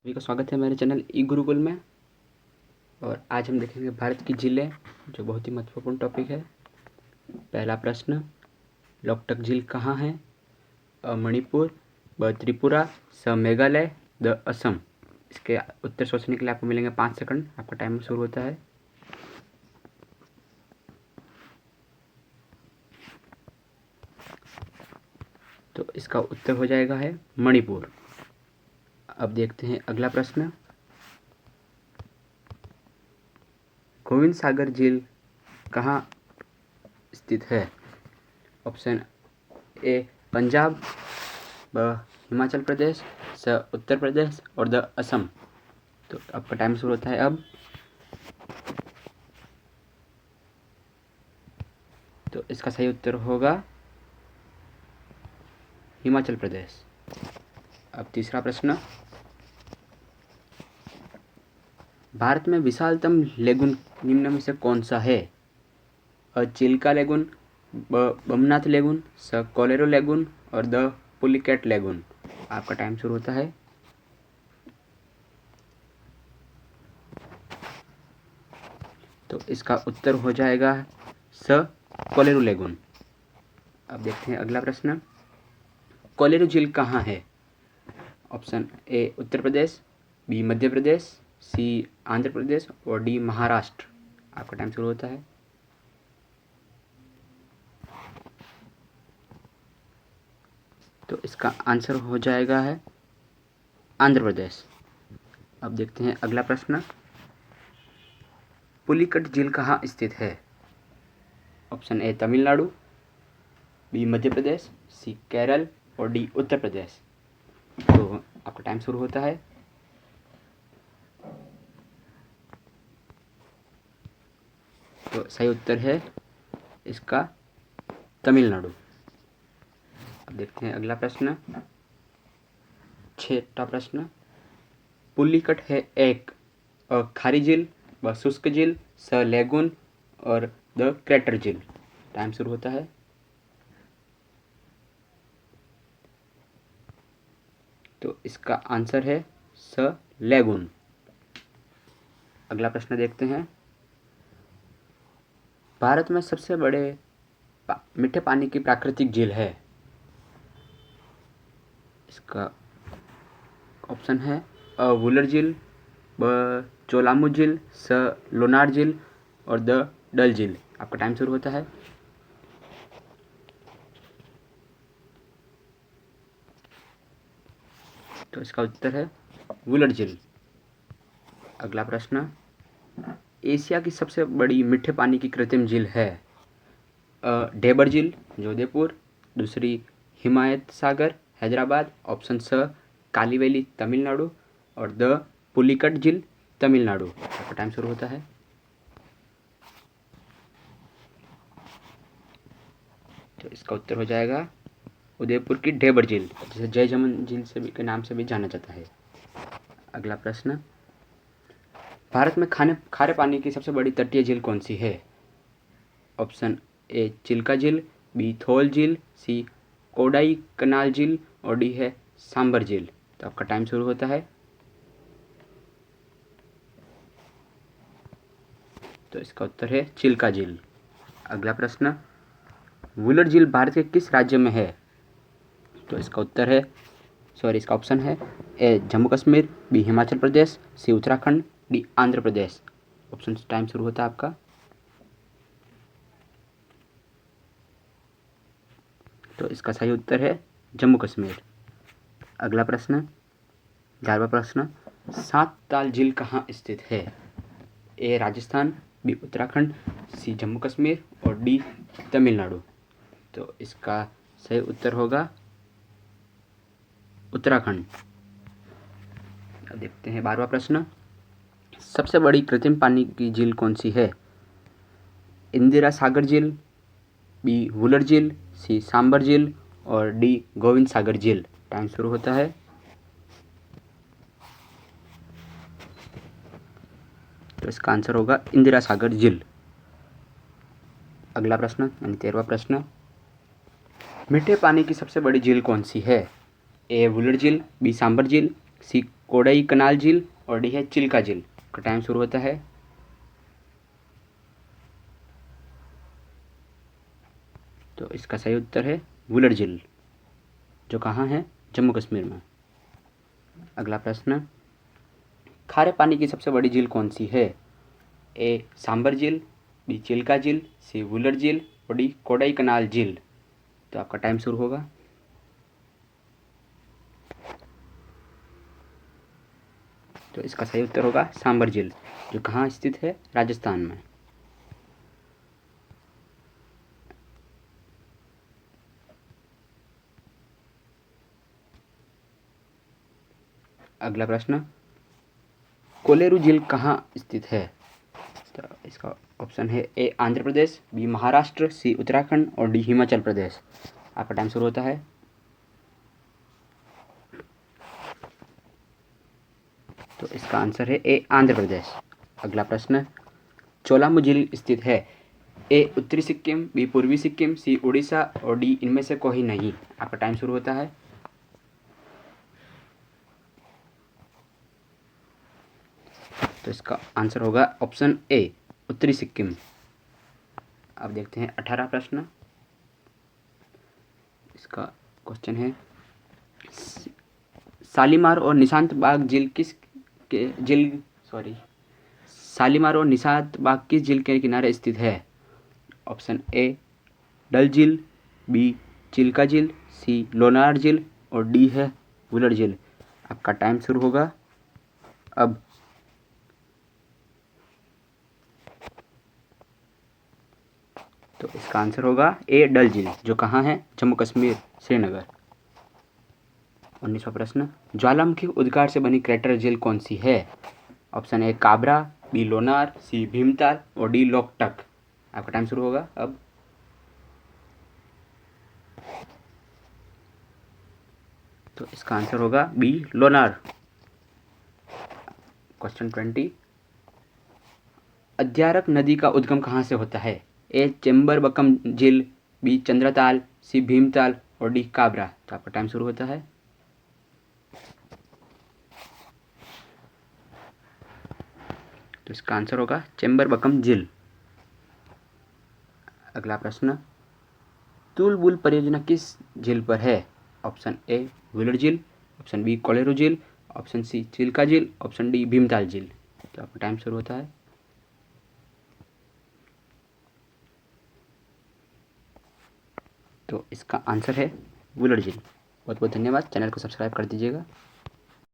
सभी का स्वागत है मेरे चैनल ई गुरुकुल में। और आज हम देखेंगे भारत की झीलें, जो बहुत ही महत्वपूर्ण टॉपिक है। पहला प्रश्न, लोकटक झील कहाँ है? अ मणिपुर, ब त्रिपुरा, स मेघालय, द असम। इसके उत्तर सोचने के लिए आपको मिलेंगे 5 सेकंड। आपका टाइमर शुरू होता है। तो इसका उत्तर हो जाएगा है मणिपुर। अब देखते हैं अगला प्रश्न, गोविंद सागर झील कहाँ स्थित है? ऑप्शन ए पंजाब, ब हिमाचल प्रदेश, स उत्तर प्रदेश और द असम। तो आपका टाइम शुरू होता है अब। तो इसका सही उत्तर होगा हिमाचल प्रदेश। अब तीसरा प्रश्न, भारत में विशालतम लेगुन निम्न में से कौन सा है? अ चिल्का लेगुन, ब बमनाथ लेगुन, स कोलेरो लेगुन और द पुलिकेट लेगुन। आपका टाइम शुरू होता है। तो इसका उत्तर हो जाएगा स कोलेरो लेगुन। अब देखते हैं अगला प्रश्न, कोलेरो झील कहाँ है? Option A Uttar Pradesh, B Madhya Pradesh, C Andhra Pradesh और डी महाराष्ट्र। आपका टाइम शुरू होता है। तो इसका आंसर हो जाएगा है आंध्र प्रदेश। अब देखते हैं अगला प्रश्न, पुलिकट झील कहाँ स्थित है? ऑप्शन ए तमिलनाडु, बी मध्य प्रदेश, सी केरल और डी उत्तर प्रदेश। तो आपका टाइम शुरू होता है। तो सही उत्तर है इसका तमिलनाडु। अब देखते हैं अगला प्रश्न, छठा प्रश्न, पुलिकट है एक खारी झील, व शुष्क झील, स लेगुन और द क्रेटर झील। टाइम शुरू होता है। तो इसका आंसर है स लेगुन। अगला प्रश्न देखते हैं, भारत में सबसे बड़े मीठे पानी की प्राकृतिक झील है? इसका ऑप्शन है अ वुलर झील, ब चोलामू झील, स लोनार झील और द डल झील। आपका टाइम शुरू होता है। तो इसका उत्तर है वुलर झील। अगला प्रश्न, एशिया की सबसे बड़ी मीठे पानी की कृत्रिम झील है? ढेबर झील जोधपुर, दूसरी हिमायत सागर हैदराबाद, ऑप्शन स काली वैली तमिलनाडु और द पुलिकट झील तमिलनाडु। आपका टाइम शुरू होता है। तो इसका उत्तर हो जाएगा उदयपुर की ढेबर झील, जिसे जय जमन झील से भी के नाम से भी जाना जाता है। अगला प्रश्न, भारत में खारे पानी की सबसे बड़ी तटीय झील कौन सी है? ऑप्शन ए चिल्का झील, बी थोल झील, सी कोडाई कनाल झील और डी है सांबर झील। तो आपका टाइम शुरू होता है। तो इसका उत्तर है चिल्का झील। अगला प्रश्न, वुलर झील भारत के किस राज्य में है? तो इसका उत्तर है इसका ऑप्शन है ए जम्मू कश्मीर, बी हिमाचल प्रदेश, सी Uttarakhand, D Andhra Pradesh. Option time शुरू होता है आपका। तो इसका सही उत्तर है जम्मू कश्मीर। अगला प्रश्न, 11वां प्रश्न, सात ताल झील कहाँ स्थित है? ए राजस्थान, बी उत्तराखंड, सी जम्मू कश्मीर और डी तमिलनाडु। तो इसका सही उत्तर होगा उत्तराखंड। अब देखते हैं 12वां प्रश्न, सबसे बड़ी कृत्रिम पानी की झील कौन सी है? इंदिरा सागर झील, बी वुलर झील, सी सांबर झील और डी गोविंद सागर झील। टाइम शुरू होता है। तो इसका आंसर होगा इंदिरा सागर झील। अगला प्रश्न यानी 13वां प्रश्न, मीठे पानी की सबसे बड़ी झील कौन सी है? ए वुलर झील, बी सांबर झील, सी कोडई कनाल झील और डी है चिल्का झील। का टाइम शुरू होता है। तो इसका सही उत्तर है वुलर झील, जो कहाँ है? जम्मू कश्मीर में। अगला प्रश्न, खारे पानी की सबसे बड़ी झील कौन सी है? ए सांबर झील, बी चिल्का झील, सी वुलर झील और डी कोडई कनाल झील। तो आपका टाइम शुरू होगा। तो इसका सही उत्तर होगा सांबर झील, जो कहाँ स्थित है? राजस्थान में। अगला प्रश्न, कोलेरू झील कहाँ स्थित है? तो इसका ऑप्शन है ए आंध्र प्रदेश, बी महाराष्ट्र, सी उत्तराखंड और डी हिमाचल प्रदेश। आपका टाइम शुरू होता है। तो इसका आंसर है ए आंध्र प्रदेश। अगला प्रश्न, चोलामू झील स्थित है ए उत्तरी सिक्किम, बी पूर्वी सिक्किम, सी उड़ीसा और डी इनमें से कोई नहीं। आपका टाइम शुरू होता है। तो इसका आंसर होगा ऑप्शन ए उत्तरी सिक्किम। अब देखते हैं 18 प्रश्न। इसका क्वेश्चन है, शालीमार और निशांत बाग झील शालीमार और निशांत बाग किस झील के किनारे स्थित है? ऑप्शन ए डल झील, बी चिल्का झील, सी लोनार झील और डी है वुलर झील। आपका टाइम शुरू होगा अब। तो इसका आंसर होगा ए डल झील, जो कहाँ है? जम्मू कश्मीर, श्रीनगर। 19वां प्रश्न, ज्वालामुखी उद्गार से बनी क्रेटर झील कौन सी है? Option A Kabra, B Lonar, C Bhimtal और डी लोकटक। आपका टाइम शुरू होगा अब। तो इसका आंसर होगा बी लोनार। क्वेश्चन 20, अद्यारक नदी का उद्गम कहाँ से होता है? ए चेम्बरबकम झील, बी चंद्रताल, सी भीमताल और डी काबरा। तो आपका टाइम शुरू होता है। तो इसका आंसर होगा चेम्बरबकम झील। अगला प्रश्न, तुलबुल परियोजना किस झील पर है? ऑप्शन ए वुलर झील, ऑप्शन बी कोलेरू झील, ऑप्शन सी चिल्का झील, ऑप्शन डी भीमताल झील। तो आपका टाइम शुरू होता है। तो इसका आंसर है वुलर झील। बहुत बहुत धन्यवाद। चैनल को सब्सक्राइब कर दीजिएगा।